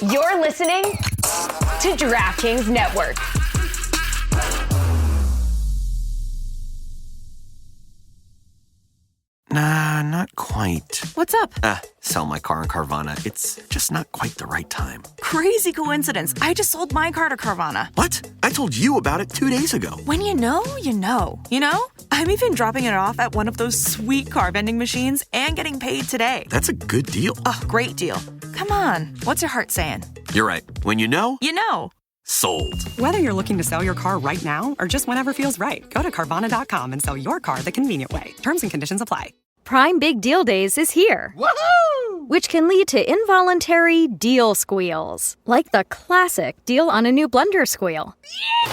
You're listening to DraftKings Network. Nah, not quite. What's up? Sell my car in Carvana. It's just not quite the right time. Crazy coincidence. I just sold my car to Carvana. What? I told you about it 2 days ago. When you know, you know. You know? I'm even dropping it off at one of those sweet car vending machines and getting paid today. That's a good deal. Oh, great deal. Come on. What's your heart saying? You're right. When you know... You know. Sold. Whether you're looking to sell your car right now or just whenever feels right, go to Carvana.com and sell your car the convenient way. Terms and conditions apply. Prime Big Deal Days is here. Woohoo! Which can lead to involuntary deal squeals. Like the classic deal on a new blender squeal. Yeah!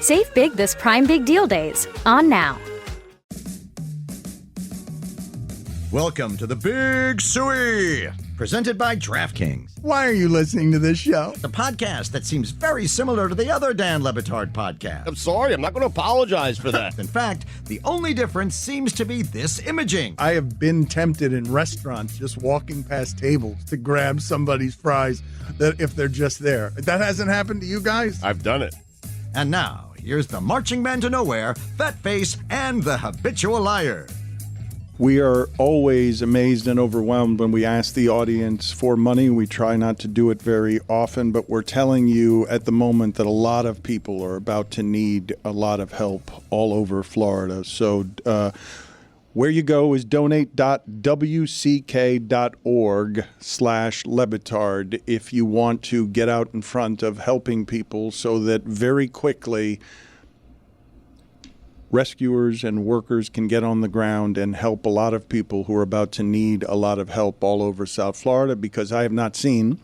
Save big this Prime Big Deal Days. On now. Welcome to the Big Suey, presented by DraftKings. Why are you listening to this show? The podcast that seems very similar to the other Dan Le Batard podcast. I'm sorry, I'm not going to apologize for that. In fact, the only difference seems to be this imaging. I have been tempted in restaurants just walking past tables to grab somebody's fries that if they're just there. That hasn't happened to you guys? I've done it. And now, here's the marching man to nowhere, Fat Face, and the habitual liar. We are always amazed and overwhelmed when we ask the audience for money. We try not to do it very often, but we're telling you at the moment that a lot of people are about to need a lot of help all over Florida. So where you go is donate.wck.org/Le Batard if you want to get out in front of helping people so that very quickly rescuers and workers can get on the ground and help a lot of people who are about to need a lot of help all over South Florida, because I have not seen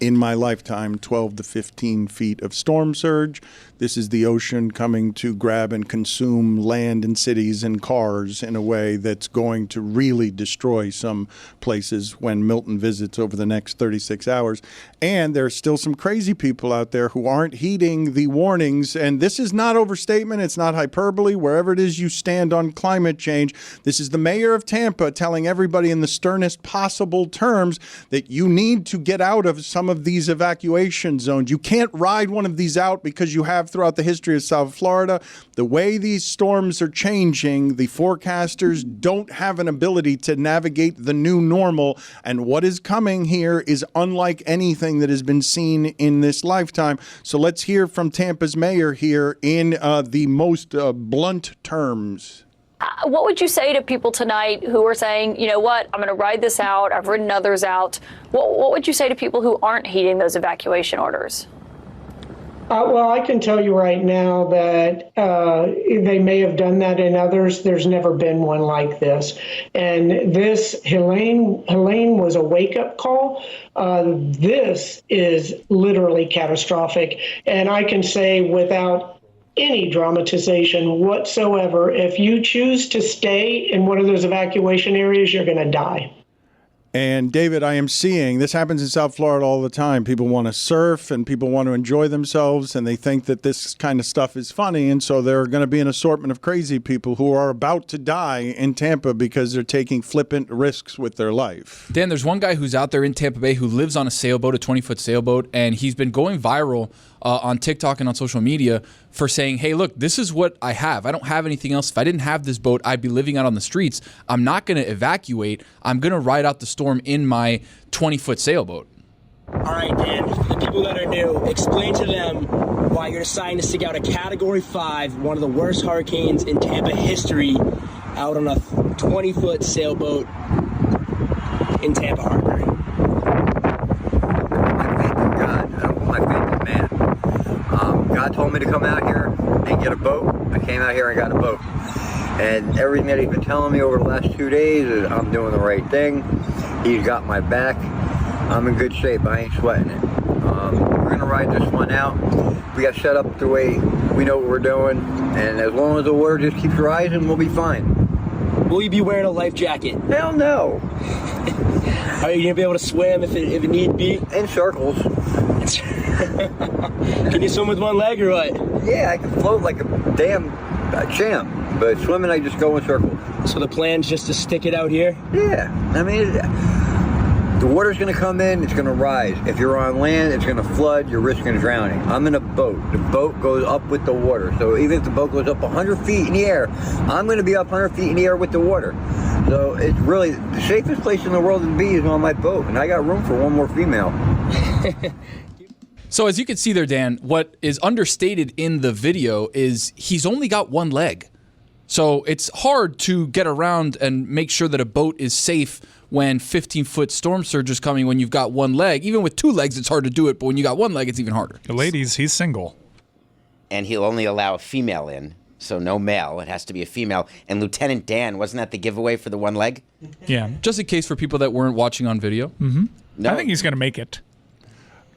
in my lifetime 12 to 15 feet of storm surge. This is the ocean coming to grab and consume land and cities and cars in a way that's going to really destroy some places when Milton visits over the next 36 hours. And there are still some crazy people out there who aren't heeding the warnings. And this is not overstatement. It's not hyperbole. Wherever it is you stand on climate change, this is the mayor of Tampa telling everybody in the sternest possible terms that you need to get out of some of these evacuation zones. You can't ride one of these out because you have throughout the history of South Florida. The way these storms are changing, the forecasters don't have an ability to navigate the new normal. And what is coming here is unlike anything that has been seen in this lifetime. So let's hear from Tampa's mayor here in the most blunt terms. What would you say to people tonight who are saying, you know what, I'm going to ride this out, I've ridden others out? What would you say to people who aren't heeding those evacuation orders? Well, I can tell you right now that they may have done that in others. There's never been one like this. And this, Helene was a wake-up call. This is literally catastrophic. And I can say without any dramatization whatsoever, if you choose to stay in one of those evacuation areas, you're going to die. And David, I am seeing this happens in South Florida all the time. People want to surf and people want to enjoy themselves, and they think that this kind of stuff is funny. And so there are going to be an assortment of crazy people who are about to die in Tampa because they're taking flippant risks with their life. Dan, there's one guy who's out there in Tampa Bay who lives on a sailboat, a 20-foot sailboat, and he's been going viral on TikTok and on social media for saying, hey, look, this is what I have. I don't have anything else. If I didn't have this boat, I'd be living out on the streets. I'm not going to evacuate. I'm going to ride out the storm in my 20-foot sailboat. All right, Dan, for the people that are new, explain to them why you're deciding to stick out a Category 5, one of the worst hurricanes in Tampa history, out on a 20-foot sailboat in Tampa Harbor. My faith in man. God told me to come out here and get a boat. I came out here and got a boat. And everything that he's been telling me over the last 2 days is I'm doing the right thing. He's got my back. I'm in good shape. I ain't sweating it. We're going to ride this one out. We got set up the way we know what we're doing. And as long as the water just keeps rising, we'll be fine. Will you be wearing a life jacket? Hell no. Are you going to be able to swim if it need be? In circles. Can you swim with one leg or what? Yeah, I can float like a damn champ. But swimming, I just go in circles. So the plan's just to stick it out here? Yeah. I mean, The water's going to come in, it's going to rise. If you're on land, it's going to flood, you're risking drowning. I'm in a boat. The boat goes up with the water. So even if the boat goes up 100 feet in the air, I'm going to be up 100 feet in the air with the water. So it's really the safest place in the world to be is on my boat. And I got room for one more female. So as you can see there, Dan, what is understated in the video is he's only got one leg. So it's hard to get around and make sure that a boat is safe when 15-foot storm surge is coming when you've got one leg. Even with two legs, it's hard to do it, but when you got one leg, it's even harder. The ladies, he's single. And he'll only allow a female in, so no male. It has to be a female. And Lieutenant Dan, wasn't that the giveaway for the one leg? Yeah. Just in case for people that weren't watching on video. Mm-hmm. No. I think he's going to make it.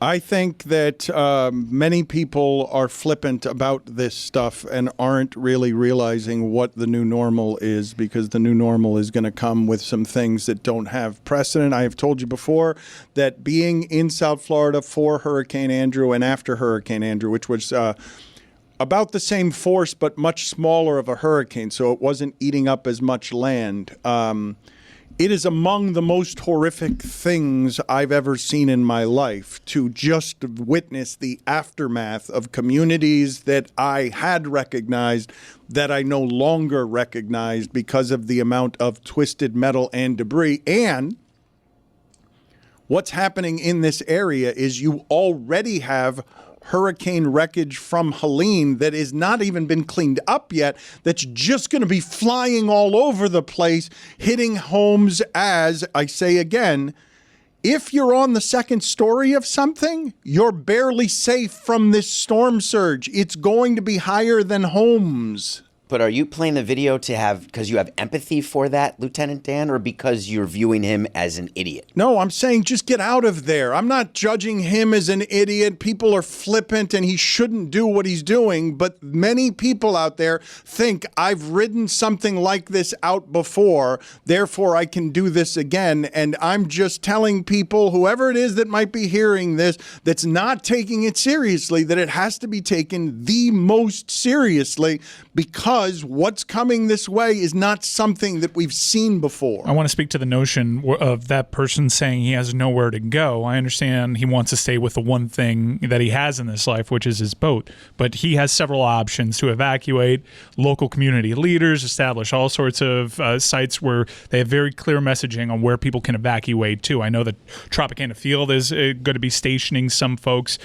I think that many people are flippant about this stuff and aren't really realizing what the new normal is, because the new normal is going to come with some things that don't have precedent. I have told you before that being in South Florida for Hurricane Andrew and after Hurricane Andrew, which was about the same force but much smaller of a hurricane, so it wasn't eating up as much land. It is among the most horrific things I've ever seen in my life to just witness the aftermath of communities that I had recognized that I no longer recognized because of the amount of twisted metal and debris. And what's happening in this area is you already have hurricane wreckage from Helene that has not even been cleaned up yet, that's just going to be flying all over the place, hitting homes. As I say again, if you're on the second story of something, you're barely safe from this storm surge. It's going to be higher than homes. But are you playing the video to have, because you have empathy for that, Lieutenant Dan, or because you're viewing him as an idiot? No, I'm saying just get out of there. I'm not judging him as an idiot. People are flippant and he shouldn't do what he's doing. But many people out there think I've ridden something like this out before, therefore I can do this again. And I'm just telling people, whoever it is that might be hearing this, that's not taking it seriously, that it has to be taken the most seriously, because what's coming this way is not something that we've seen before. I want to speak to the notion of that person saying he has nowhere to go. I understand he wants to stay with the one thing that he has in this life, which is his boat. But he has several options to evacuate. Local community leaders establish all sorts of sites where they have very clear messaging on where people can evacuate to. I know that Tropicana Field is going to be stationing some folks,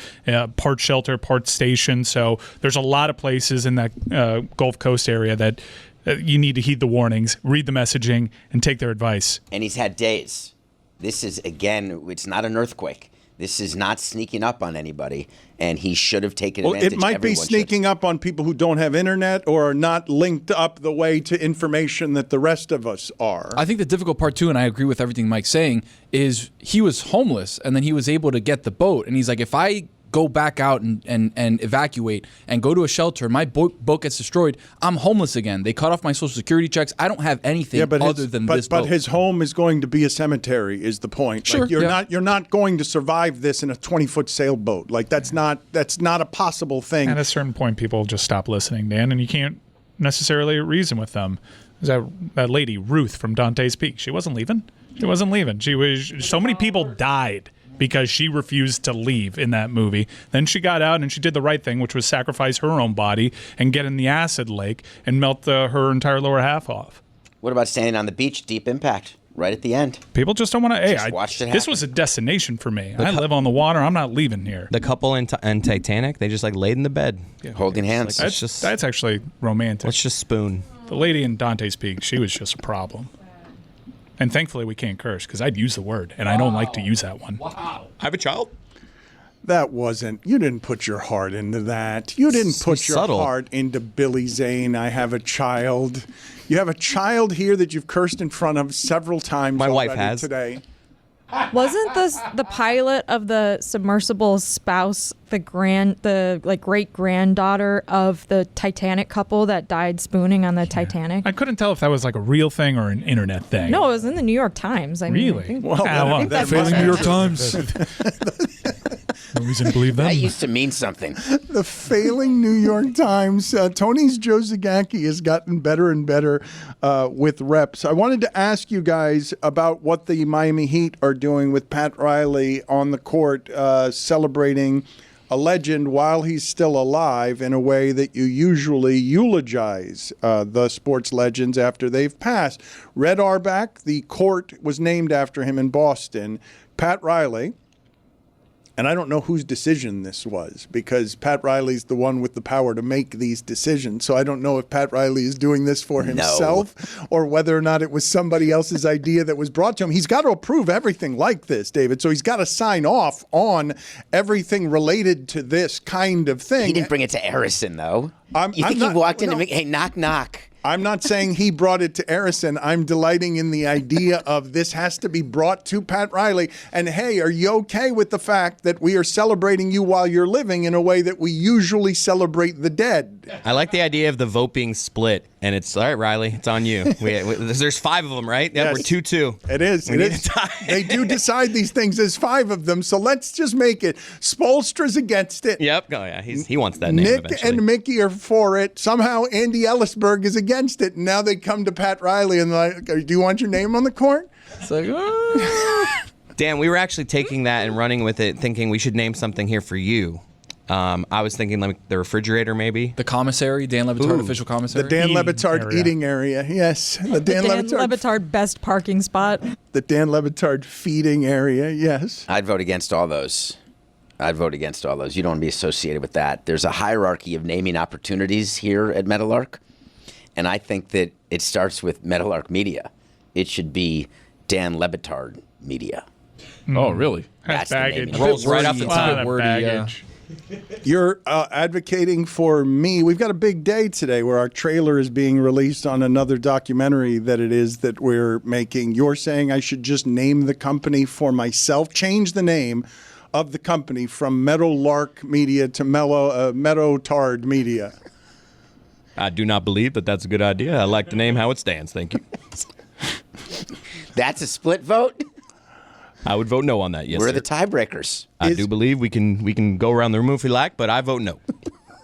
part shelter, part station. So there's a lot of places in that Gulf Coast area that you need to heed the warnings, read the messaging, and take their advice. And he's had days. This is, again, it's not an earthquake. This is not sneaking up on anybody, and he should have taken advantage. It might be sneaking up on people who don't have internet or are not linked up the way to information that the rest of us are. I think the difficult part, too, and I agree with everything Mike's saying, is he was homeless, and then he was able to get the boat. And he's like, if I go back out and evacuate and go to a shelter, my boat gets destroyed, I'm homeless again. They cut off my Social Security checks. I don't have anything other than this boat. But his home is going to be a cemetery is the point. Sure, like you're not going to survive this in a 20-foot sailboat. Like that's not a possible thing. At a certain point, people just stop listening, Dan, and you can't necessarily reason with them. There's that lady, Ruth from Dante's Peak. She wasn't leaving. So many people died because she refused to leave in that movie. Then she got out and she did the right thing, which was sacrifice her own body and get in the acid lake and melt her entire lower half off. What about standing on the beach, Deep Impact, right at the end? People just don't want to. Just watched it happen. This was a destination for me. I live on the water. I'm not leaving here. The couple in Titanic, they just laid in the bed. Yeah. Holding hands. That's actually romantic. Let's just spoon. The lady in Dante's Peak, she was just a problem. And thankfully we can't curse, because I'd use the word, and I don't like to use that one. Wow. I have a child. You didn't put your heart into that. You didn't put your heart into Billy Zane, I have a child. You have a child here that you've cursed in front of several times. My wife has today. Wasn't the pilot of the submersible spouse the great granddaughter of the Titanic couple that died spooning on the Titanic? I couldn't tell if that was like a real thing or an internet thing. No, it was in the New York Times. Really? I think Failing New York Times. movies and believe them. That used to mean something. The failing New York Times. Tony's Joe Zagacki has gotten better and better with reps. I wanted to ask you guys about what the Miami Heat are doing with Pat Riley on the court, celebrating a legend while he's still alive in a way that you usually eulogize the sports legends after they've passed. Red Auerbach, the court was named after him in Boston. Pat Riley, and I don't know whose decision this was because Pat Riley's the one with the power to make these decisions. So I don't know if Pat Riley is doing this for himself or whether or not it was somebody else's idea that was brought to him. He's got to approve everything like this, David. So he's got to sign off on everything related to this kind of thing. He didn't bring it to Arison, though. You think he walked in and hey, knock, knock. I'm not saying he brought it to Arison. I'm delighting in the idea of this has to be brought to Pat Riley. And hey, are you okay with the fact that we are celebrating you while you're living in a way that we usually celebrate the dead? I like the idea of the vote being split. And it's, all right, Riley, it's on you. There's 5 of them, right? Yeah, Yes. we're 2-2. It is. We It need is. a tie. They do decide these things. There's 5 of them. So let's just make it. Spoelstra's against it. Yep. Oh, yeah. He wants that name Nick eventually. and Mickey are for it. Somehow Andy Ellisberg is against it. And now they come to Pat Riley and they're like, do you want your name on the court? It's like, Dan, we were actually taking that and running with it, thinking we should name something here for you. I was thinking like the refrigerator, maybe. The commissary, Dan Levitard, official commissary. The Dan Levitard eating area. Yes. The Dan Levitard best parking spot. The Dan Levitard feeding area. Yes. I'd vote against all those. You don't want to be associated with that. There's a hierarchy of naming opportunities here at Meadowlark. And I think that it starts with Meadowlark Media. It should be Dan Levitard Media. Oh, really? That's the baggage. naming. Rolls right off the top. Baggage. You're advocating for me. We've got a big day today where our trailer is being released on another documentary that it is that we're making. You're saying I should just name the company for myself, change the name of the company from Meadowlark Media to Meadowtard Media. I do not believe that that's a good idea. I like the name how it stands. Thank you. That's a split vote? I would vote no on that, yes, We're sir. the tiebreakers. I do believe we can go around the room if we like, but I vote no.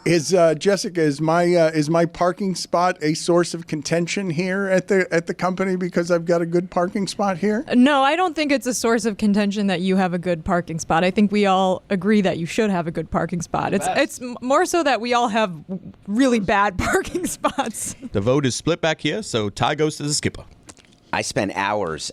Is Jessica, is my parking spot a source of contention here at the company because I've got a good parking spot here? No, I don't think it's a source of contention that you have a good parking spot. I think we all agree that you should have a good parking spot. It's more so that we all have really bad parking spots. The vote is split back here, so Ty goes to the skipper. I spent hours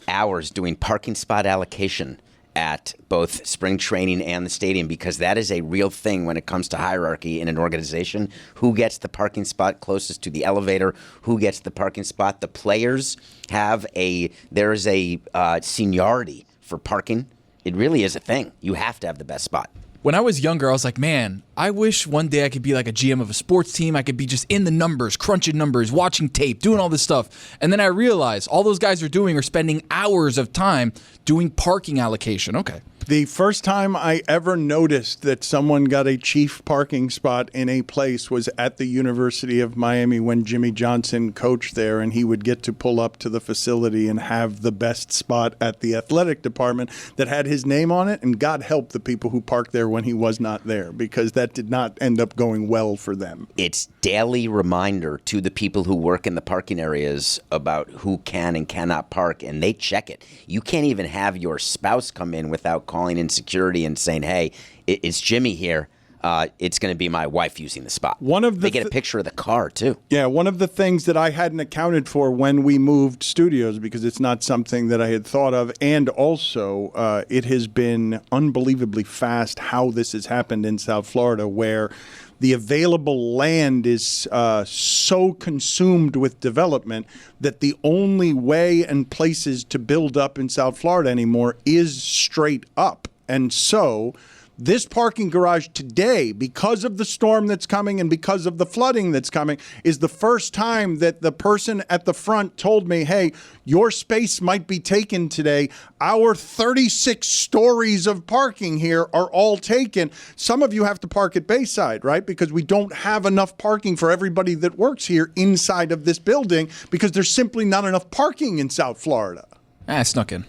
doing parking spot allocation at both spring training and the stadium because that is a real thing when it comes to hierarchy in an organization. Who gets the parking spot closest to the elevator? Who gets the parking spot? The players there is a seniority for parking. It really is a thing. You have to have the best spot. When I was younger, I was like, man, I wish one day I could be like a GM of a sports team. I could be just in the numbers, crunching numbers, watching tape, doing all this stuff. And then I realized all those guys are spending hours of time doing parking allocation. Okay. The first time I ever noticed that someone got a chief parking spot in a place was at the University of Miami when Jimmy Johnson coached there, and he would get to pull up to the facility and have the best spot at the athletic department that had his name on it, and God help the people who parked there when he was not there, because that did not end up going well for them. It's daily reminder to the people who work in the parking areas about who can and cannot park, and they check it. You can't even have your spouse come in without calling in security and saying, hey, it's Jimmy here. It's going to be my wife using the spot. They get a picture of the car, too. Yeah, one of the things that I hadn't accounted for when we moved studios, because it's not something that I had thought of, and also it has been unbelievably fast how this has happened in South Florida, where the available land is so consumed with development that the only way and places to build up in South Florida anymore is straight up. And so this parking garage today, because of the storm that's coming and because of the flooding that's coming, is the first time that the person at the front told me, hey, your space might be taken today. Our 36 stories of parking here are all taken. Some of you have to park at Bayside, right? Because we don't have enough parking for everybody that works here inside of this building because there's simply not enough parking in South Florida. I snuck in.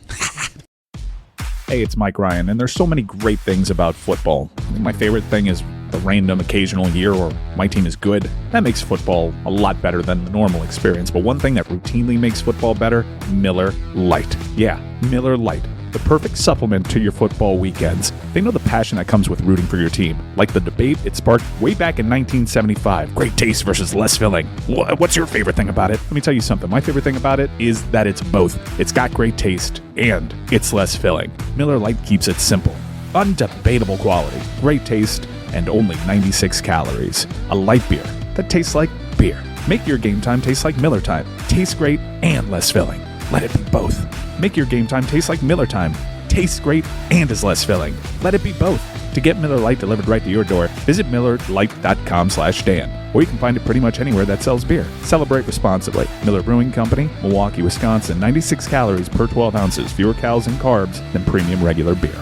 Hey, it's Mike Ryan, and there's so many great things about football. I think my favorite thing is the random occasional year where my team is good. That makes football a lot better than the normal experience. But one thing that routinely makes football better, Miller Lite. Yeah, Miller Lite. The perfect supplement to your football weekends. They know the passion that comes with rooting for your team. Like the debate it sparked way back in 1975. Great taste versus less filling. What's your favorite thing about it? Let me tell you something. My favorite thing about it is that it's both. It's got great taste and it's less filling. Miller Lite keeps it simple. Undebatable quality, great taste, and only 96 calories. A light beer that tastes like beer. Make your game time taste like Miller time. Tastes great and less filling. Let it be both. Make your game time taste like Miller time. Tastes great and is less filling. Let it be both. To get Miller Lite delivered right to your door, visit MillerLite.com/Dan. Or you can find it pretty much anywhere that sells beer. Celebrate responsibly. Miller Brewing Company, Milwaukee, Wisconsin. 96 calories per 12 ounces. Fewer calories and carbs than premium regular beer.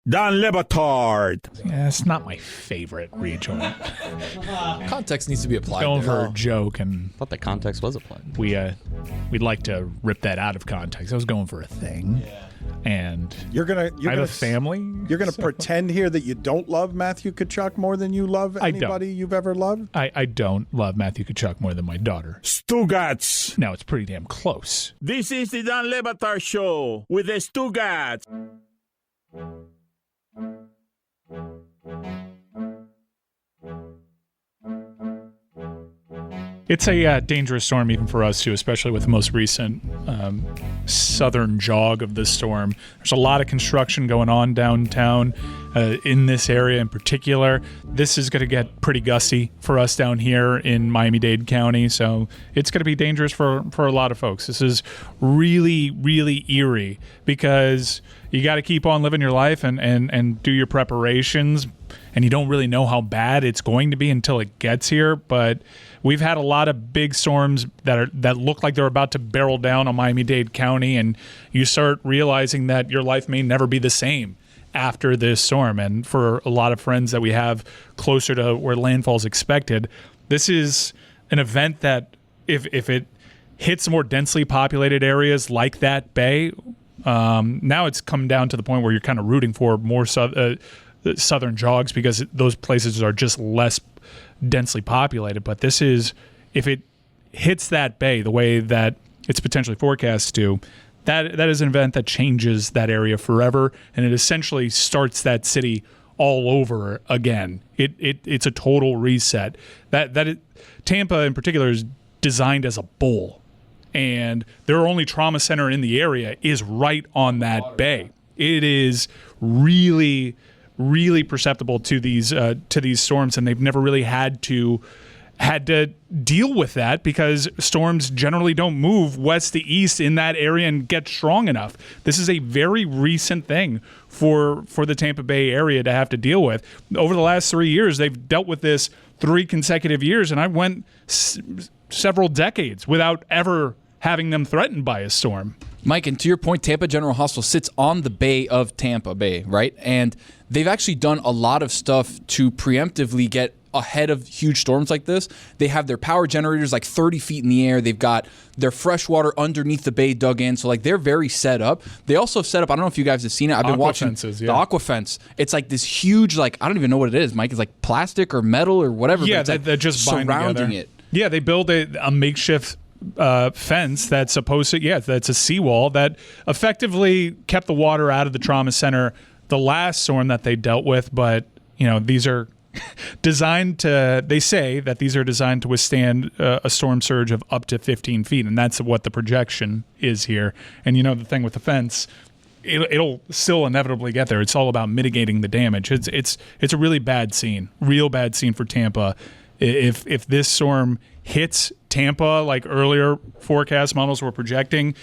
Don Le Batard. Yeah, it's not my favorite rejoin. Context needs to be applied. Going there. for a joke, and I thought the context was applied. We'd like to rip that out of context. I was going for a thing, and I have a family. You're gonna pretend here that you don't love Matthew Tkachuk more than you love anybody you've ever loved. I don't love Matthew Tkachuk more than my daughter. Stugotz. No, it's pretty damn close. This is the Don Le Batard Show with the Stugotz. It's a dangerous storm even for us, too, especially with the most recent southern jog of this storm. There's a lot of construction going on downtown in this area in particular. This is going to get pretty gusty for us down here in Miami-Dade County, so it's going to be dangerous for a lot of folks. This is really, really eerie because you got to keep on living your life and do your preparations, and you don't really know how bad it's going to be until it gets here. But we've had a lot of big storms that look like they're about to barrel down on Miami-Dade County, and you start realizing that your life may never be the same after this storm. And for a lot of friends that we have closer to where landfall is expected, this is an event that if it hits more densely populated areas like that bay, now it's come down to the point where you're kind of rooting for more southern jogs because those places are just less densely populated. But this is, if it hits that bay the way that it's potentially forecast to, that is an event that changes that area forever, and it essentially starts that city all over again. It's a total reset. Tampa in particular is designed as a bowl, and their only trauma center in the area is right on that bay. It is really, really perceptible to these storms, and they've never really had to deal with that because storms generally don't move west to east in that area and get strong enough. This is a very recent thing for the Tampa Bay area to have to deal with. Over the last 3 years, they've dealt with this 3 consecutive years, and I went several decades without ever having them threatened by a storm. Mike, and to your point, Tampa General Hospital sits on the bay of Tampa Bay, right? And they've actually done a lot of stuff to preemptively get ahead of huge storms like this. They have their power generators like 30 feet in the air. They've got their fresh water underneath the bay dug in. So, like, they're very set up. They also set up, I don't know if you guys have seen it. I've been watching the Aqua Fence. It's like this huge, like, I don't even know what it is, Mike. It's like plastic or metal or whatever. Yeah, but it's they're just surrounding it. Yeah, they build a makeshift fence that's supposed to, that's a seawall that effectively kept the water out of the trauma center the last storm that they dealt with. But, these are designed to, they say that these are designed to withstand a storm surge of up to 15 feet. And that's what the projection is here. And the thing with the fence, it'll still inevitably get there. It's all about mitigating the damage. It's a really bad scene, real bad scene for Tampa. If this storm hits Tampa like earlier forecast models were projecting,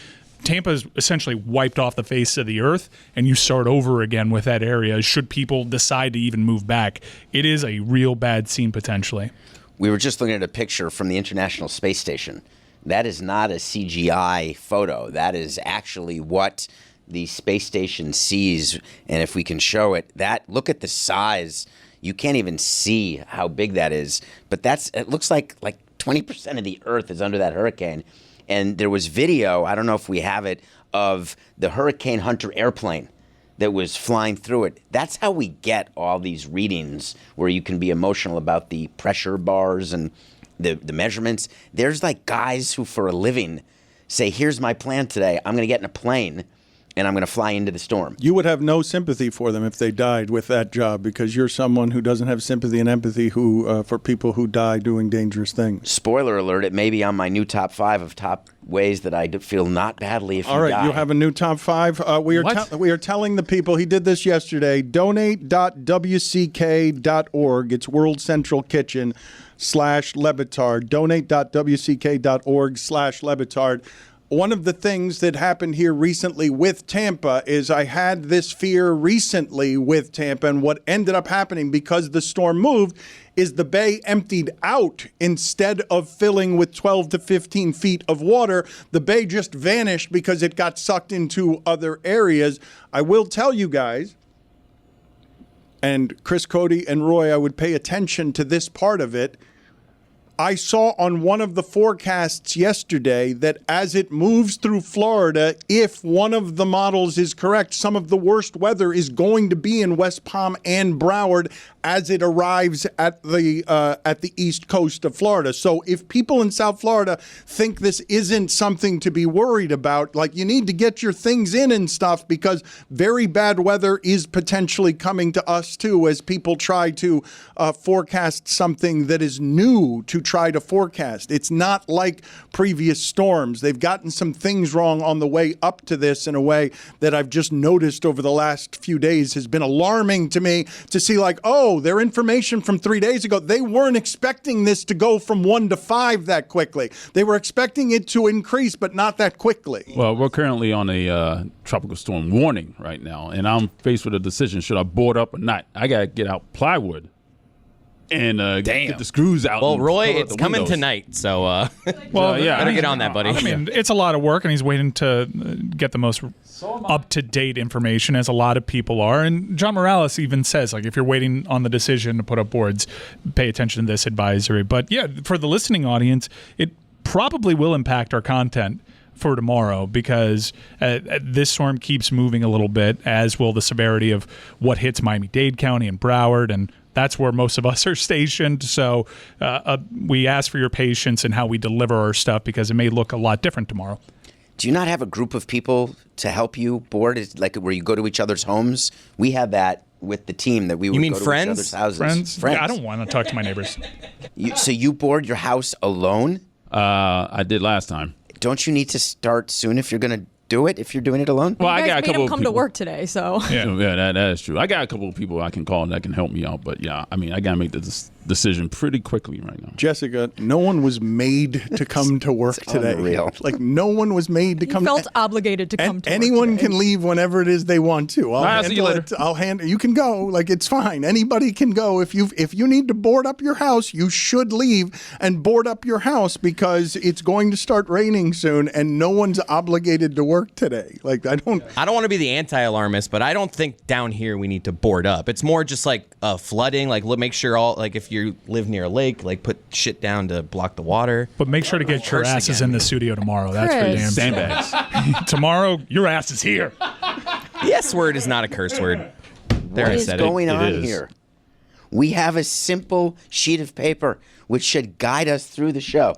Tampa is essentially wiped off the face of the earth, and you start over again with that area should people decide to even move back. It is a real bad scene potentially. We were just looking at a picture from the International Space Station. That is not a CGI photo. That is actually what the space station sees, and if we can show it, look at the size. You can't even see how big that is, but it looks like 20% of the earth is under that hurricane. And there was video, I don't know if we have it, of the Hurricane Hunter airplane that was flying through it. That's how we get all these readings where you can be emotional about the pressure bars and the measurements. There's like guys who for a living say, here's my plan today. I'm going to get in a plane and I'm going to fly into the storm. You would have no sympathy for them if they died with that job because you're someone who doesn't have sympathy and empathy for people who die doing dangerous things. Spoiler alert, it may be on my new top 5 of top ways that I feel not badly if you die. All right, you have a new top 5. We are telling the people, he did this yesterday, donate.wck.org. It's World Central Kitchen /Lebetard. Donate.wck.org/Lebetard. One of the things that happened here recently with Tampa is I had this fear recently with Tampa, and what ended up happening because the storm moved is the bay emptied out instead of filling with 12 to 15 feet of water. The bay just vanished because it got sucked into other areas. I will tell you guys, and Chris, Cody, and Roy, I would pay attention to this part of it. I saw on one of the forecasts yesterday that as it moves through Florida, if one of the models is correct, some of the worst weather is going to be in West Palm and Broward as it arrives at the east coast of Florida. So if people in South Florida think this isn't something to be worried about, like you need to get your things in and stuff because very bad weather is potentially coming to us too as people try to forecast something that is new to try to forecast. It's not like previous storms. They've gotten some things wrong on the way up to this in a way that I've just noticed over the last few days has been alarming to me to see like, oh, their information from 3 days ago, they weren't expecting this to go from 1 to 5 that quickly. They were expecting it to increase, but not that quickly. Well, we're currently on a tropical storm warning right now, and I'm faced with a decision. Should I board up or not? I got to get out plywood and get the screws out. Well, Roy, it's coming tonight, so better get on that, buddy. I mean, it's a lot of work, and he's waiting to get the most up-to-date information, as a lot of people are. And John Morales even says, like, if you're waiting on the decision to put up boards, pay attention to this advisory. But, yeah, for the listening audience, it probably will impact our content for tomorrow because this storm keeps moving a little bit, as will the severity of what hits Miami-Dade County and Broward, and that's where most of us are stationed. So we ask for your patience in how we deliver our stuff because it may look a lot different tomorrow. Do you not have a group of people to help you board? It's like where you go to each other's homes? We have that with the team that we would go to each other's houses. Friends? Yeah, I don't want to talk to my neighbors. So you board your house alone? I did last time. Don't you need to start soon if you're going to do it, if you're doing it alone? Well, I got a couple of people. Come to work today, so. Yeah, that is true. I got a couple of people I can call that can help me out, but yeah, I mean, I got to make this decision pretty quickly right now. Jessica, no one was made to come to work today. Unreal. Like, no one was made to come. You felt obligated to come to work anyone today. can leave whenever it is they want to. I'll see you later. You can go. Like, it's fine. Anybody can go. If you need to board up your house, you should leave and board up your house because it's going to start raining soon, and no one's obligated to work today. Like, I don't want to be the anti-alarmist, but I don't think down here we need to board up. It's more just like flooding. Like, make sure if you live near a lake, like put shit down to block the water. But make sure to get your asses in the studio tomorrow. That's for damn sandbags. Tomorrow, your ass is here. The S word is not a curse word. What is going on here? We have a simple sheet of paper which should guide us through the show.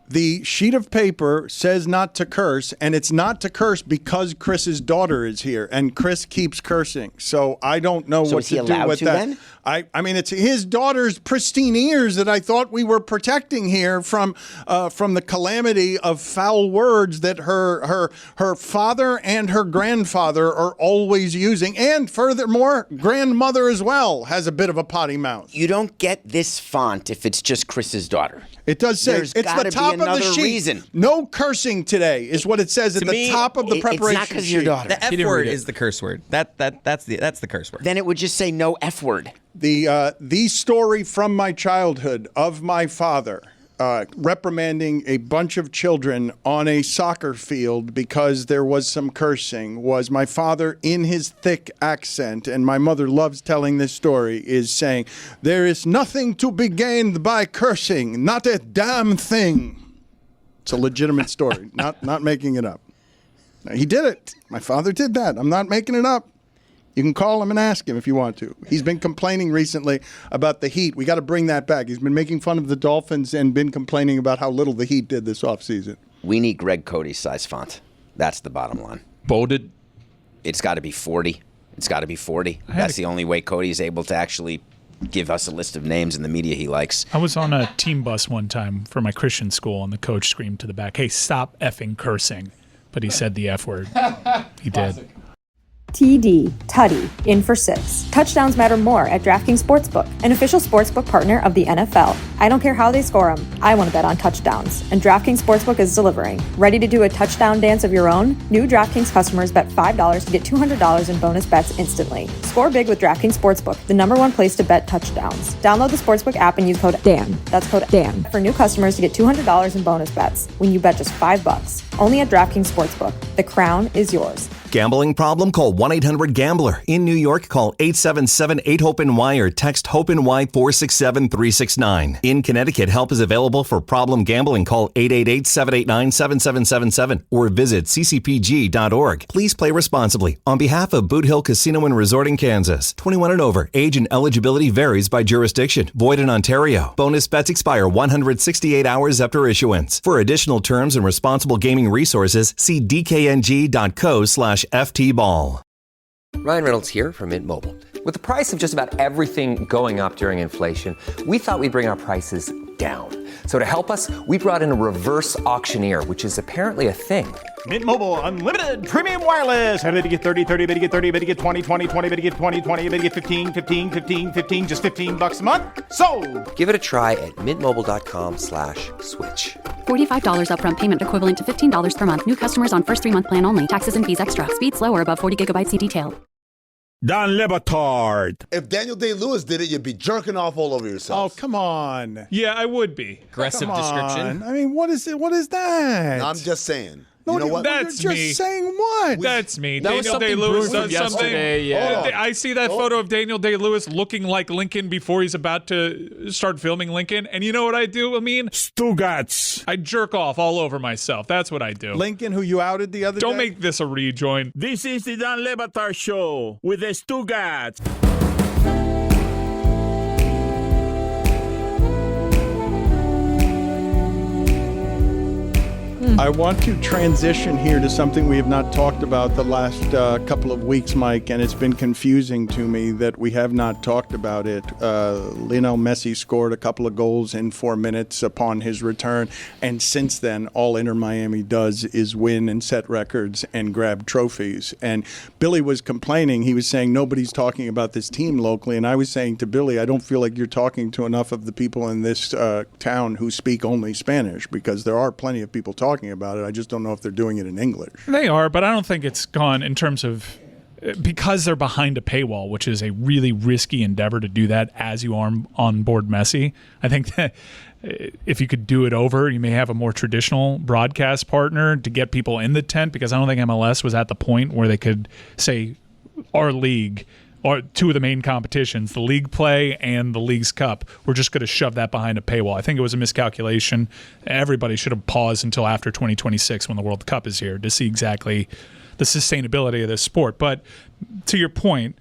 The sheet of paper says not to curse, and it's not to curse because Chris's daughter is here, and Chris keeps cursing. So I don't know what to do with that. Then? I mean, it's his daughter's pristine ears that I thought we were protecting here from the calamity of foul words that her father and her grandfather are always using, and furthermore, grandmother as well has a bit of a potty mouth. You don't get this font if it's just Chris's daughter. It does say There's it's the top of the sheet. Reason. No cursing today is what it says at the top of the preparation it's not because your daughter. The F word is the curse word. That's the curse word. Then it would just say no F word. The story from my childhood of my father reprimanding a bunch of children on a soccer field because there was some cursing was my father in his thick accent, and my mother loves telling this story, is saying, "There is nothing to be gained by cursing, not a damn thing." It's a legitimate story, not making it up. Now, he did it. My father did that. I'm not making it up. You can call him and ask him if you want to. He's been complaining recently about the Heat. We got to bring that back. He's been making fun of the Dolphins and been complaining about how little the Heat did this offseason. We need Greg Cody's size font. That's the bottom line. Bolded? It's got to be 40. It's got to be 40. That's the only way Cody is able to actually give us a list of names in the media he likes. I was on a team bus one time for my Christian school, and the coach screamed to the back, "Hey, stop effing cursing." But he said the F word. He did. TD, Tutty, in for 6. Touchdowns matter more at DraftKings Sportsbook, an official sportsbook partner of the NFL. I don't care how they score them. I want to bet on touchdowns, and DraftKings Sportsbook is delivering. Ready to do a touchdown dance of your own? New DraftKings customers bet $5 to get $200 in bonus bets instantly. Score big with DraftKings Sportsbook, the #1 place to bet touchdowns. Download the Sportsbook app and use code DAN. That's code DAN for new customers to get $200 in bonus bets when you bet just $5. Only at DraftKings Sportsbook. The crown is yours. Gambling problem? Call 1-800-GAMBLER. In New York, call 877-8-HOPE-NY or text HOPE-NY 467-369. In Connecticut, help is available for problem gambling. Call 888-789-7777 or visit ccpg.org. Please play responsibly. On behalf of Boot Hill Casino and Resort in Kansas, 21 and over. Age and eligibility varies by jurisdiction. Void in Ontario. Bonus bets expire 168 hours after issuance. For additional terms and responsible gaming resources, see dkng.co/FTBall. Ryan Reynolds here from Mint Mobile. With the price of just about everything going up during inflation, we thought we'd bring our prices down. So to help us, we brought in a reverse auctioneer, which is apparently a thing. Mint Mobile Unlimited Premium Wireless. How to get 30, 30, bit to get 30, bit to get 20, 20, 20, bit to get 20, 20, bit to get 15, 15, 15, 15, just $15 a month? Sold! Give it a try at mintmobile.com/switch. $45 upfront payment equivalent to $15 per month. New customers on first 3-month plan only. Taxes and fees extra. Speed slower above 40 gigabytes. See detail. Don Le Batard. If Daniel Day-Lewis did it, you'd be jerking off all over yourself. Oh, come on. Yeah, I would be. Aggressive Come description. on. I mean, what is it? What is that? No, I'm just saying. No, You know what? That's You're me. just saying what? That's me. That was Daniel something Day-Lewis brewed from does something. yesterday, yeah. I see that photo of Daniel Day-Lewis looking like Lincoln before he's about to start filming Lincoln. And you know what I do, Amin? Stugotz. I jerk off all over myself. That's what I do. Lincoln, who you outed the other day? Don't make this a rejoin. This is the Don Le Batard Show with the Stugotz. I want to transition here to something we have not talked about the last couple of weeks, Mike, and it's been confusing to me that we have not talked about it. Lionel Messi scored a couple of goals in 4 minutes upon his return, and since then, all Inter Miami does is win and set records and grab trophies. And Billy was complaining. He was saying nobody's talking about this team locally, and I was saying to Billy, I don't feel like you're talking to enough of the people in this town who speak only Spanish, because there are plenty of people talking about it. I just don't know if they're doing it in English. They are, but I don't think it's gone in terms of because they're behind a paywall, which is a really risky endeavor to do that as you are on board Messi. I think that if you could do it over, you may have a more traditional broadcast partner to get people in the tent, because I don't think MLS was at the point where they could say our league or two of the main competitions, the league play and the league's cup, we're just going to shove that behind a paywall. I think it was a miscalculation. Everybody should have paused until after 2026 when the World Cup is here to see exactly the sustainability of this sport. But to your point,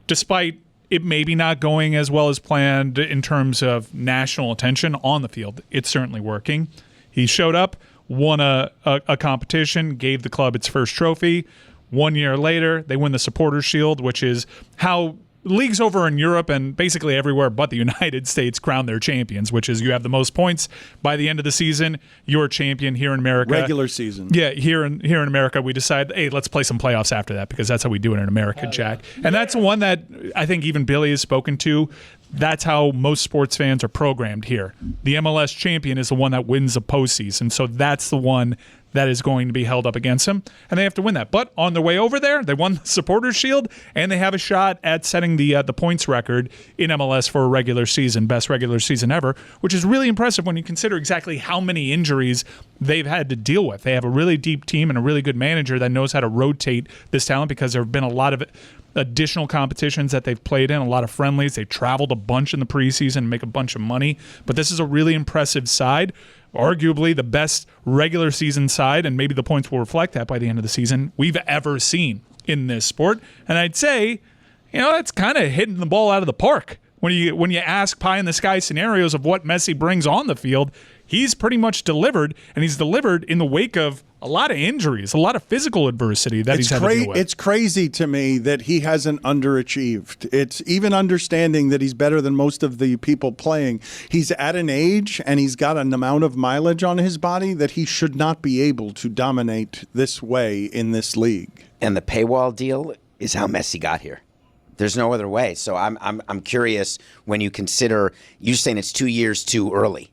despite it maybe not going as well as planned in terms of national attention on the field, it's certainly working. He showed up, won a competition, gave the club its first trophy. 1 year later, they win the Supporters' Shield, which is how leagues over in Europe and basically everywhere but the United States crown their champions, which is you have the most points by the end of the season, you're champion. Here in America. Regular season. Yeah, here in America, we decide, hey, let's play some playoffs after that, because that's how we do it in America, Jack. And that's one that I think even Billy has spoken to. That's how most sports fans are programmed here. The MLS champion is the one that wins the postseason, so that's the one that is going to be held up against him, and they have to win that. But on their way over there, they won the Supporters' Shield, and they have a shot at setting the points record in MLS for a regular season, best regular season ever, which is really impressive when you consider exactly how many injuries they've had to deal with. They have a really deep team and a really good manager that knows how to rotate this talent, because there have been a lot of additional competitions that they've played in, a lot of friendlies. They've traveled a bunch in the preseason and make a bunch of money. But this is a really impressive side, arguably the best regular season side, and maybe the points will reflect that by the end of the season, we've ever seen in this sport. And I'd say that's kind of hitting the ball out of the park. When you ask pie in the sky scenarios of what Messi brings on the field, he's pretty much delivered, and he's delivered in the wake of a lot of injuries, a lot of physical adversity that he's had to deal with. It's crazy to me that he hasn't underachieved. It's even understanding that he's better than most of the people playing. He's at an age and he's got an amount of mileage on his body that he should not be able to dominate this way in this league. And the paywall deal is how Messi got here. There's no other way. So I'm curious when you consider, you're saying it's 2 years too early.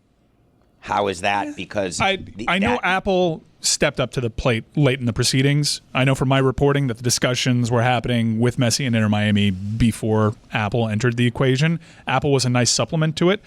How is that? Because I know Apple stepped up to the plate late in the proceedings. I know from my reporting that the discussions were happening with Messi and Inter Miami before Apple entered the equation. Apple was a nice supplement to it.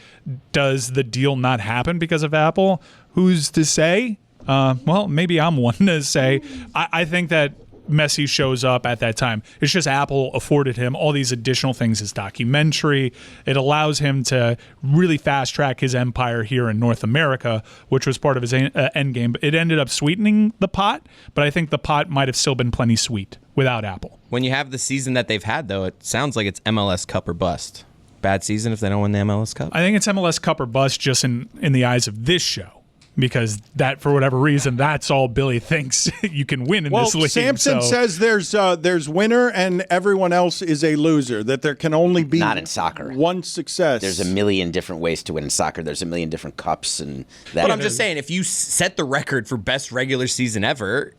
Does the deal not happen because of Apple? Who's to say? Well, maybe I'm one to say. I think that Messi shows up at that time. It's just Apple afforded him all these additional things, his documentary. It allows him to really fast track his empire here in North America, which was part of his end game. It ended up sweetening the pot, but I think the pot might have still been plenty sweet without Apple. When you have the season that they've had, though, it sounds like it's MLS Cup or bust. Bad season if they don't win the MLS Cup? I think it's MLS Cup or bust just in the eyes of this show. Because that, for whatever reason, that's all Billy thinks you can win in this league. Well, Sampson says there's winner and everyone else is a loser. That there can only be not in soccer one success. There's a million different ways to win in soccer. There's a million different cups and that. But I'm just saying, if you set the record for best regular season ever,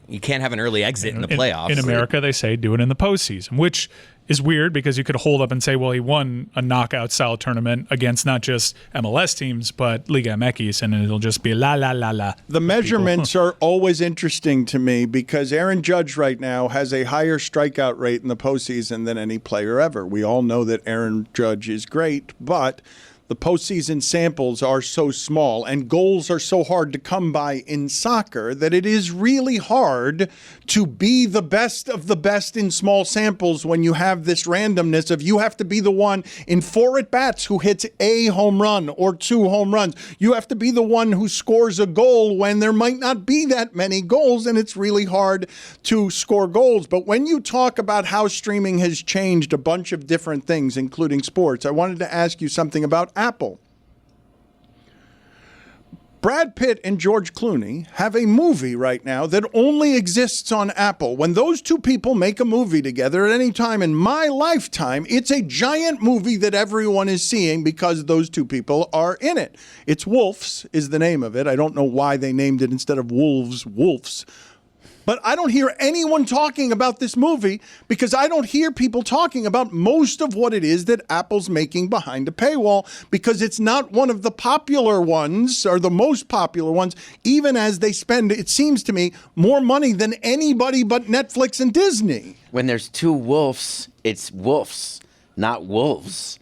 you can't have an early exit in the playoffs. In America, they say do it in the postseason, which is weird because you could hold up and say, well, he won a knockout-style tournament against not just MLS teams, but Liga MX, and it'll just be la, la, la, la. The measurements are always interesting to me because Aaron Judge right now has a higher strikeout rate in the postseason than any player ever. We all know that Aaron Judge is great, but the postseason samples are so small and goals are so hard to come by in soccer that it is really hard to be the best of the best in small samples when you have this randomness of you have to be the one in 4 at-bats who hits a home run or 2 home runs. You have to be the one who scores a goal when there might not be that many goals, and it's really hard to score goals. But when you talk about how streaming has changed a bunch of different things, including sports, I wanted to ask you something about Apple. Brad Pitt and George Clooney have a movie right now that only exists on Apple. When those two people make a movie together at any time in my lifetime, it's a giant movie that everyone is seeing because those two people are in it. It's Wolves is the name of it. I don't know why they named it instead of Wolves, Wolves. But I don't hear anyone talking about this movie because I don't hear people talking about most of what it is that Apple's making behind a paywall because it's not one of the popular ones or the most popular ones, even as they spend, it seems to me, more money than anybody but Netflix and Disney. When there's 2 wolves, it's wolves, not wolves.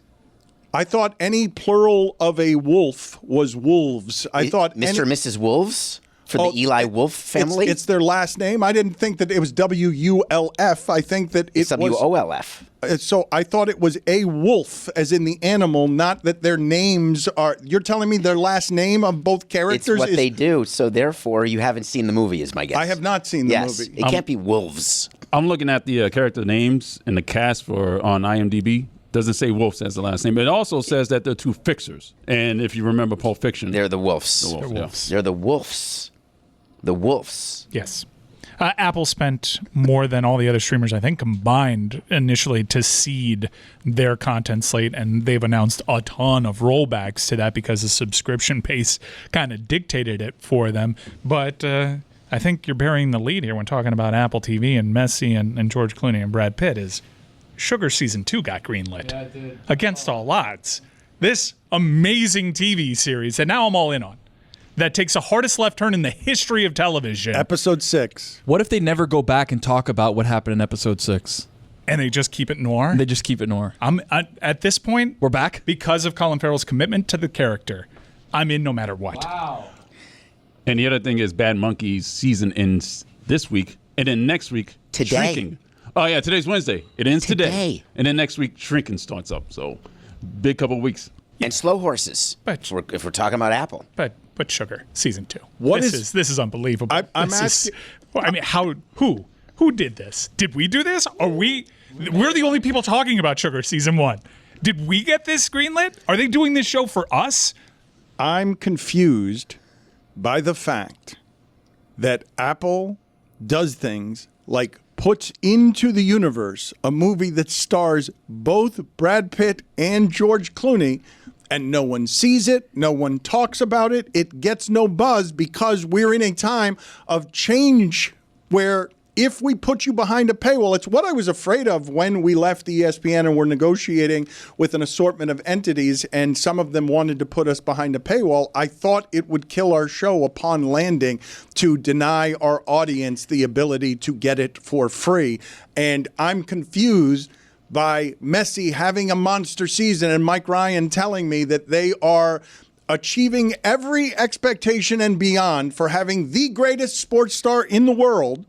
I thought any plural of a wolf was wolves. I thought Mr. and Mrs. Wolves? For the Eli Wolf family? It's their last name. I didn't think that it was W-U-L-F. I think that it's W-O-L-F. So I thought it was a wolf, as in the animal, not that their names are. You're telling me their last name of both characters It's what they do, so therefore you haven't seen the movie, is my guess. I have not seen the movie. It can't be wolves. I'm looking at the character names and the cast on IMDb. Doesn't say Wolves as the last name. It also says that they're 2 fixers. And if you remember Pulp Fiction, they're the wolves. They're wolves. They're the wolves. The wolves. Yes. Apple spent more than all the other streamers, I think, combined initially to seed their content slate, and they've announced a ton of rollbacks to that because the subscription base kind of dictated it for them. But I think you're burying the lead here when talking about Apple TV and Messi and George Clooney and Brad Pitt is Sugar Season 2 got greenlit. Yeah, it did. Against all odds. This amazing TV series that now I'm all in on. That takes the hardest left turn in the history of television. Episode 6. What if they never go back and talk about what happened in episode 6? And they just keep it noir? They just keep it noir. At this point, we're back? Because of Colin Farrell's commitment to the character, I'm in no matter what. Wow. And the other thing is Bad Monkey's season ends this week, and then next week, Today. Shrinking. Oh, yeah, today's Wednesday. It ends today. And then next week, Shrinking starts up. So, big couple of weeks. And Slow Horses, if we're talking about Apple. But Sugar, Season 2. This is unbelievable. I'm asking. I mean, who did this? Did we do this? Are we We're the only people talking about Sugar season 1. Did we get this greenlit? Are they doing this show for us? I'm confused by the fact that Apple does things like puts into the universe a movie that stars both Brad Pitt and George Clooney, and no one sees it, no one talks about it, it gets no buzz because we're in a time of change where if we put you behind a paywall, it's what I was afraid of when we left ESPN and were negotiating with an assortment of entities, and some of them wanted to put us behind a paywall. I thought it would kill our show upon landing to deny our audience the ability to get it for free. And I'm confused by Messi having a monster season and Mike Ryan telling me that they are achieving every expectation and beyond for having the greatest sports star in the world.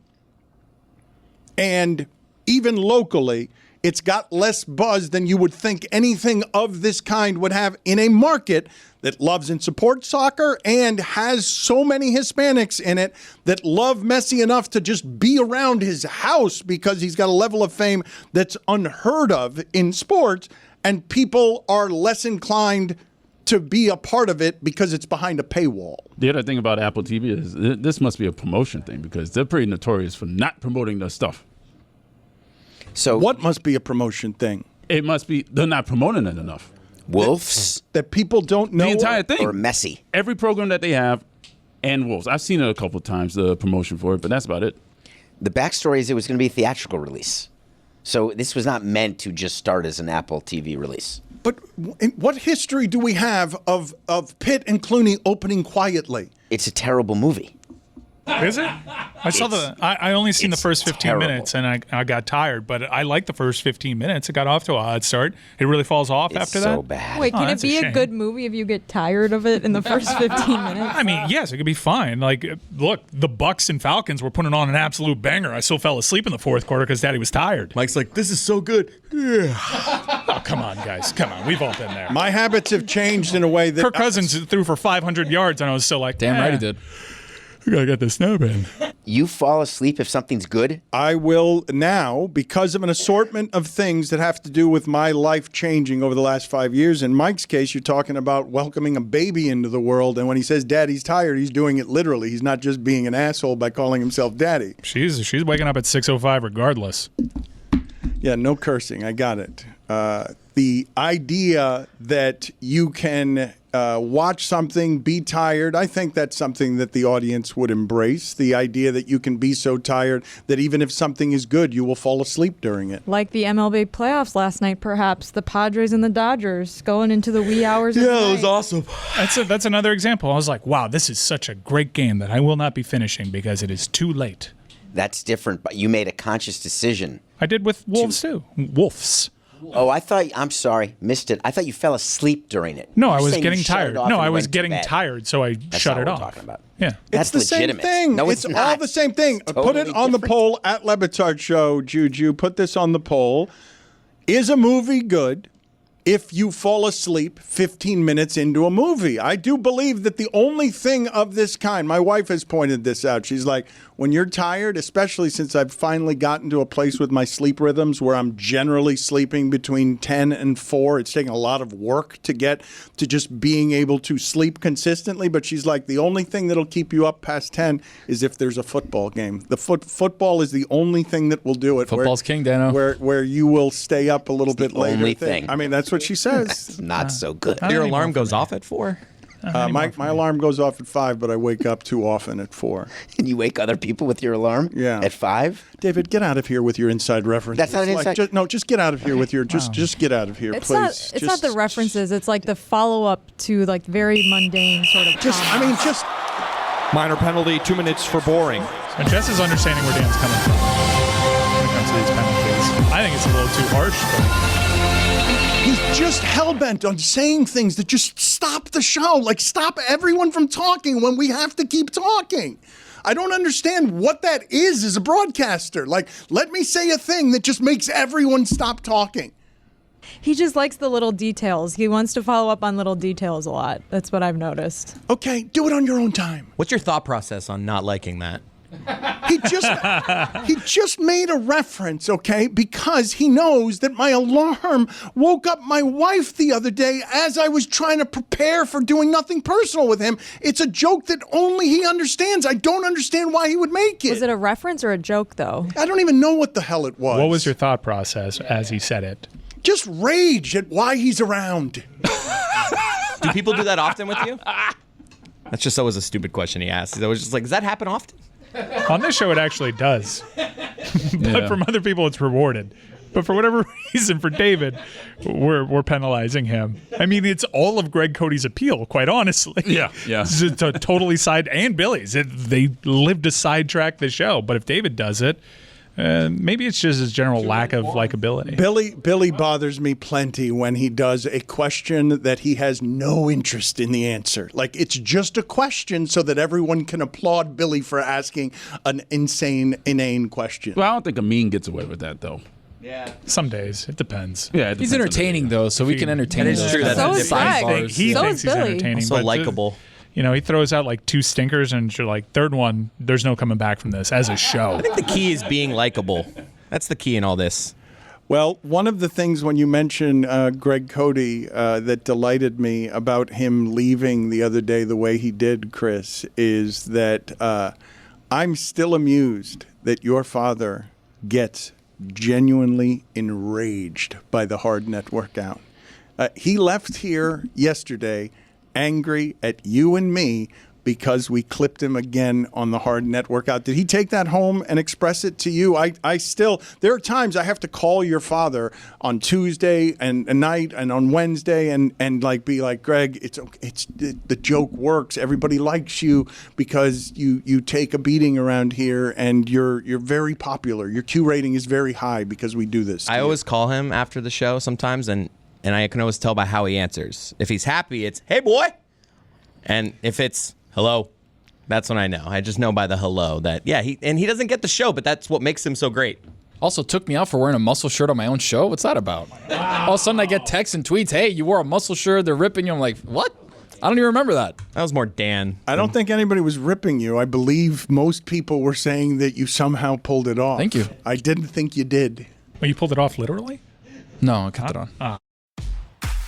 And even locally, it's got less buzz than you would think anything of this kind would have in a market that loves and supports soccer and has so many Hispanics in it that love Messi enough to just be around his house because he's got a level of fame that's unheard of in sports, and people are less inclined to be a part of it because it's behind a paywall. The other thing about Apple TV is this must be a promotion thing because they're pretty notorious for not promoting their stuff. So what must be a promotion thing? It must be they're not promoting it enough. Wolves? That people don't know? The entire thing. Or Messi? Every program that they have, and Wolves. I've seen it a couple of times, the promotion for it, but that's about it. The backstory is it was going to be a theatrical release. So this was not meant to just start as an Apple TV release. But what history do we have of Pitt and Clooney opening quietly? It's a terrible movie. Is it? I only seen the first 15 minutes and I got tired, but I liked the first 15 minutes. It got off to a hot start. It really falls off after that. So bad. Wait, can it that's be a a shame. good movie if you get tired of it in the first 15 minutes? I mean, yes, it could be fine. Like, look, the Bucks and Falcons were putting on an absolute banger. I still fell asleep in the fourth quarter because Daddy was tired. Mike's like, this is so good. Oh, come on, guys. Come on. We've all been there. My habits have changed in a way that Kirk Cousins threw for 500 yards, and I was still like, Damn right he did. I gotta get the snub in. You fall asleep if something's good? I will now, because of an assortment of things that have to do with my life changing over the last 5 years. In Mike's case, you're talking about welcoming a baby into the world. And when he says daddy's tired, he's doing it literally. He's not just being an asshole by calling himself daddy. She's waking up at 6:05 regardless. Yeah, no cursing. I got it. The idea that you can watch something, be tired, I think that's something that the audience would embrace. The idea that you can be so tired that even if something is good, you will fall asleep during it. Like the MLB playoffs last night, perhaps. The Padres and the Dodgers going into the wee hours of the night. Yeah, it was awesome. That's another example. I was like, wow, this is such a great game that I will not be finishing because it is too late. That's different, but you made a conscious decision. I did with Wolves too. Wolves. Oh, I'm sorry, missed it. I thought you fell asleep during it. No, You're I was saying you getting shut it tired. off No, and I you was went to getting bed. tired, so I That's shut not it what off. we're talking about. Yeah. That's It's the legitimate. same thing. No, it's all not. the same thing. It's Put it totally on the different. poll at Lebitard Show, Juju. Put this on the poll. Is a movie good if you fall asleep 15 minutes into a movie? I do believe that the only thing of this kind, my wife has pointed this out. She's like, when you're tired, especially since I've finally gotten to a place with my sleep rhythms where I'm generally sleeping between 10 and 4, it's taking a lot of work to get to just being able to sleep consistently. But she's like, the only thing that'll keep you up past 10 is if there's a football game. The football is the only thing that will do it. Football's king, Dano. Where you will stay up a little bit later. only thing. I mean, that's what she says. Not so good. Your alarm goes off at 4? My alarm goes off at 5, but I wake up too often at 4. And you wake other people with your alarm? Yeah. At 5? David, get out of here with your inside references. That's not an inside- Just get out of here with your just get out of here, It's please. not the references. It's like the follow-up to like very mundane sort of comments. Minor penalty, 2 minutes for boring. And Jess is understanding where Dan's coming from when it comes to these penalties. I think it's a little too harsh, He's just hell-bent on saying things that just stop the show. Like, stop everyone from talking when we have to keep talking. I don't understand what that is as a broadcaster. Like, let me say a thing that just makes everyone stop talking. He just likes the little details. He wants to follow up on little details a lot. That's what I've noticed. Okay, do it on your own time. What's your thought process on not liking that? He just made a reference, okay, because he knows that my alarm woke up my wife the other day as I was trying to prepare for doing nothing personal with him. It's a joke that only he understands. I don't understand why he would make it. Was it a reference or a joke, though? I don't even know what the hell it was. What was your thought process as he said it? Just rage at why he's around. Do people do that often with you? That's just always a stupid question he asked. I was just like, does that happen often? On this show, it actually does. But from other people, it's rewarded. But for whatever reason, for David, we're penalizing him. I mean, it's all of Greg Cody's appeal, quite honestly. Yeah. It's to totally and Billy's. They live to sidetrack the show. But if David does it, maybe it's just his general lack of likability. Billy bothers me plenty when he does a question that he has no interest in the answer. Like, it's just a question so that everyone can applaud Billy for asking an inane question. Well, I don't think Amin gets away with that, though. Yeah. Some days. It depends. Yeah, he's entertaining, though, so we can entertain him. That is true. That's Greg. He thinks he's entertaining. So but likable. He throws out like 2 stinkers, and you're like, third one, there's no coming back from this as a show. I think the key is being likable. That's the key in all this. Well, one of the things when you mention Greg Cody that delighted me about him leaving the other day the way he did, Chris, is that I'm still amused that your father gets genuinely enraged by the hard net workout. He left here yesterday angry at you and me because we clipped him again on the hard net workout. Did he take that home and express it to you? I still, there are times I have to call your father on Tuesday and night and on Wednesday and like be like, Greg, the joke works. Everybody likes you because you take a beating around here and you're very popular. Your Q rating is very high because we do this. I always call him after the show sometimes, and I can always tell by how he answers. If he's happy, it's, hey, boy. And if it's, hello, that's when I know. I just know by the hello that, yeah, he doesn't get the show, but that's what makes him so great. Also took me out for wearing a muscle shirt on my own show. What's that about? All of a sudden I get texts and tweets, hey, you wore a muscle shirt, they're ripping you. I'm like, what? I don't even remember that. That was more Dan. I don't think anybody was ripping you. I believe most people were saying that you somehow pulled it off. Thank you. I didn't think you did. Well, you pulled it off literally? No, I kept it on.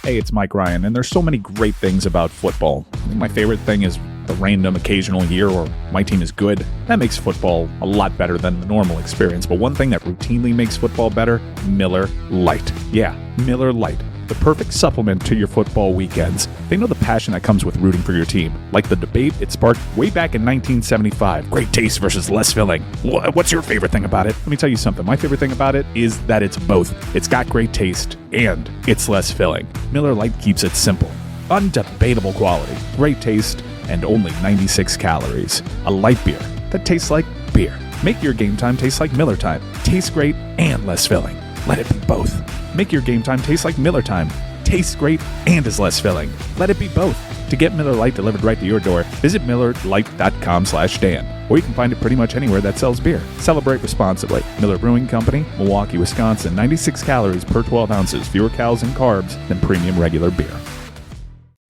Hey, it's Mike Ryan, and there's so many great things about football. I think my favorite thing is the random occasional year where my team is good. That makes football a lot better than the normal experience. But one thing that routinely makes football better, Miller Lite. Yeah, Miller Lite. The perfect supplement to your football weekends. They know the passion that comes with rooting for your team. Like the debate it sparked way back in 1975. Great taste versus less filling. What's your favorite thing about it? Let me tell you something. My favorite thing about it is that it's both. It's got great taste and it's less filling. Miller Lite keeps it simple. Undebatable quality, great taste, and only 96 calories. A light beer that tastes like beer. Make your game time taste like Miller time. Tastes great and less filling. Let it be both. Make your game time taste like Miller time. Tastes great and is less filling. Let it be both. To get Miller Lite delivered right to your door, visit MillerLite.com/Dan. Or you can find it pretty much anywhere that sells beer. Celebrate responsibly. Miller Brewing Company, Milwaukee, Wisconsin. 96 calories per 12 ounces. Fewer calories and carbs than premium regular beer.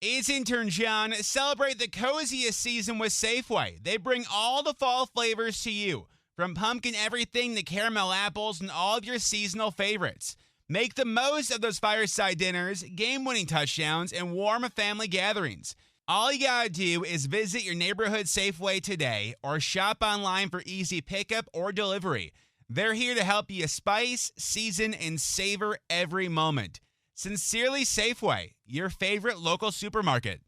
It's intern John. Celebrate the coziest season with Safeway. They bring all the fall flavors to you. From pumpkin everything to caramel apples and all of your seasonal favorites. Make the most of those fireside dinners, game-winning touchdowns, and warm family gatherings. All you gotta do is visit your neighborhood Safeway today or shop online for easy pickup or delivery. They're here to help you spice, season, and savor every moment. Sincerely Safeway, your favorite local supermarket.